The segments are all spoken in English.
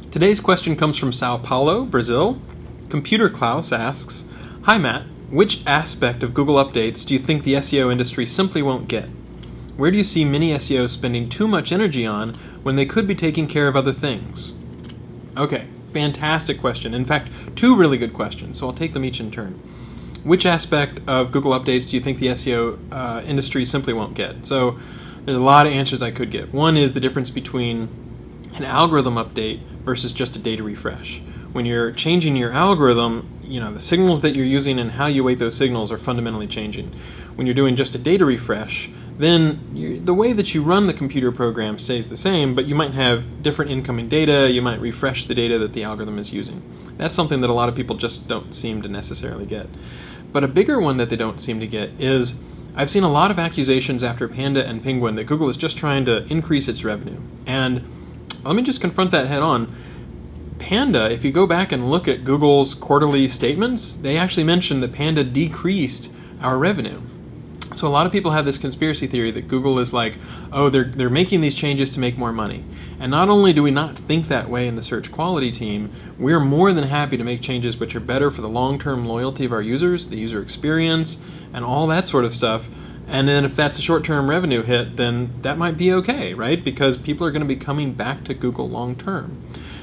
Today's question comes from Sao Paulo, Brazil. Computer Klaus asks, "Hi Matt, which aspect of Google updates do you think the SEO industry simply won't get? Where do you see many SEOs spending too much energy on when they could be taking care of other things?" Okay, fantastic question. In fact, two really good questions, so I'll take them each in turn. Which aspect of Google updates do you think the SEO industry simply won't get? So there's a lot of answers I could give. One is the difference between an algorithm update versus just a data refresh. When you're changing your algorithm, the signals that you're using and how you weight those signals are fundamentally changing. When you're doing just a data refresh, then the way that you run the computer program stays the same, but you might have different incoming data, you might refresh the data that the algorithm is using. That's something that a lot of people just don't seem to necessarily get. But a bigger one that they don't seem to get is, I've seen a lot of accusations after Panda and Penguin that Google is just trying to increase its revenue. And let me just confront that head on. Panda, if you go back and look at Google's quarterly statements, they actually mentioned that Panda decreased our revenue. So a lot of people have this conspiracy theory that Google is like, oh, they're making these changes to make more money. And not only do we not think that way in the search quality team, we're more than happy to make changes which are better for the long-term loyalty of our users, the user experience, and all that sort of stuff. And then if that's a short-term revenue hit, then that might be okay, right? Because people are going to be coming back to Google long-term.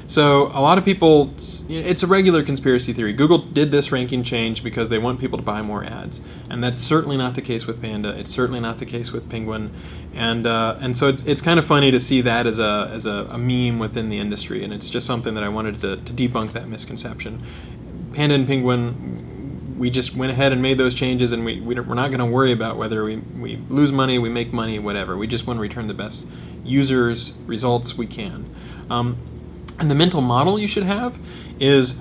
So a lot of people, it's a regular conspiracy theory. Google did this ranking change because they want people to buy more ads. And that's certainly not the case with Panda. It's certainly not the case with Penguin. And so it's kind of funny to see that as a meme within the industry. And it's just something that I wanted to debunk that misconception. Panda and Penguin, we just went ahead and made those changes, and we're not going to worry about whether we lose money, we make money, whatever. We just want to return the best users results we can. And the mental model you should have is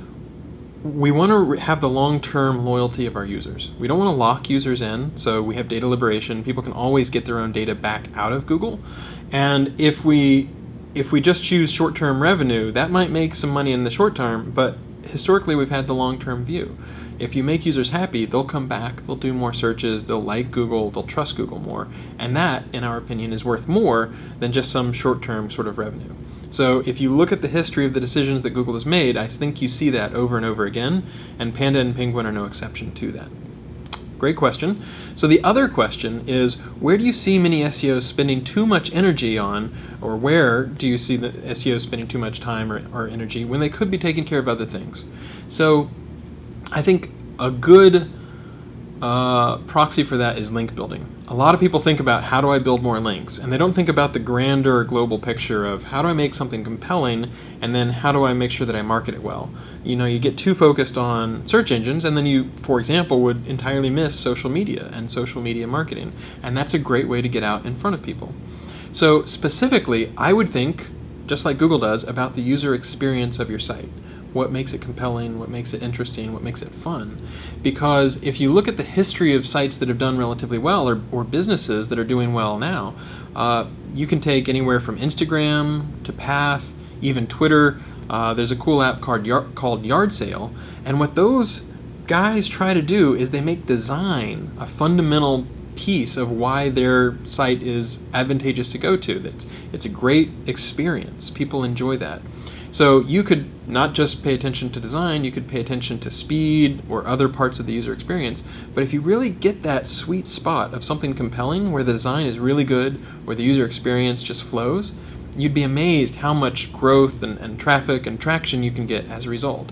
we want to have the long-term loyalty of our users. We don't want to lock users in, so we have data liberation. People can always get their own data back out of Google. And if we just choose short-term revenue, that might make some money in the short term, but historically we've had the long-term view. If you make users happy, they'll come back, they'll do more searches, they'll like Google, they'll trust Google more. And that, in our opinion, is worth more than just some short-term sort of revenue. So if you look at the history of the decisions that Google has made, I think you see that over and over again, and Panda and Penguin are no exception to that. Great question. So the other question is, where do you see many SEOs spending too much energy on, or where do you see the SEOs spending too much time or energy when they could be taking care of other things? So I think a good proxy for that is link building. A lot of people think about how do I build more links, and they don't think about the grander global picture of how do I make something compelling, and then how do I make sure that I market it well. You get too focused on search engines, and then you, for example, would entirely miss social media and social media marketing, and that's a great way to get out in front of people. So specifically, I would think, just like Google does, about the user experience of your site. What makes it compelling, what makes it interesting, what makes it fun. Because if you look at the history of sites that have done relatively well, or businesses that are doing well now, you can take anywhere from Instagram to Path, even Twitter. There's a cool app called Yard Sale, and what those guys try to do is they make design a fundamental piece of why their site is advantageous to go to. It's a great experience. People enjoy that. So you could not just pay attention to design, you could pay attention to speed or other parts of the user experience. But if you really get that sweet spot of something compelling where the design is really good, where the user experience just flows, you'd be amazed how much growth and traffic and traction you can get as a result.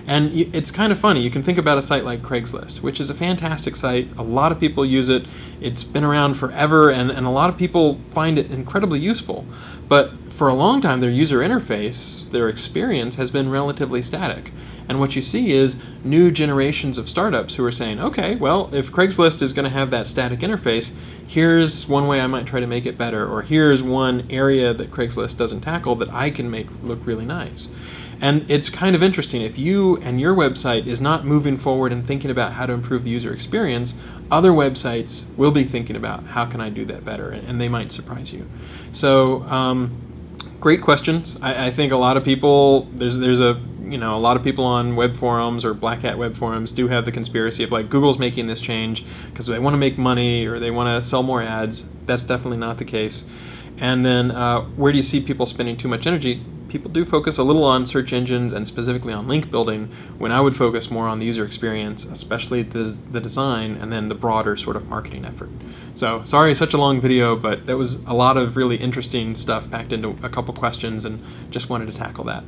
And it's kind of funny. You can think about a site like Craigslist, which is a fantastic site. A lot of people use it. It's been around forever, and a lot of people find it incredibly useful. But for a long time, their user interface, their experience, has been relatively static. And what you see is new generations of startups who are saying, okay, well, if Craigslist is going to have that static interface, here's one way I might try to make it better, or here's one area that Craigslist doesn't tackle that I can make look really nice. And it's kind of interesting. If you and your website is not moving forward and thinking about how to improve the user experience, other websites will be thinking about how can I do that better, and they might surprise you. So great questions. I think a lot of people, there's a lot of people on web forums or Black Hat web forums do have the conspiracy of like Google's making this change because they want to make money or they want to sell more ads. That's definitely not the case. And then where do you see people spending too much energy? People do focus a little on search engines and specifically on link building, when I would focus more on the user experience, especially the design, and then the broader sort of marketing effort. So sorry, such a long video, but there was a lot of really interesting stuff packed into a couple questions, and just wanted to tackle that.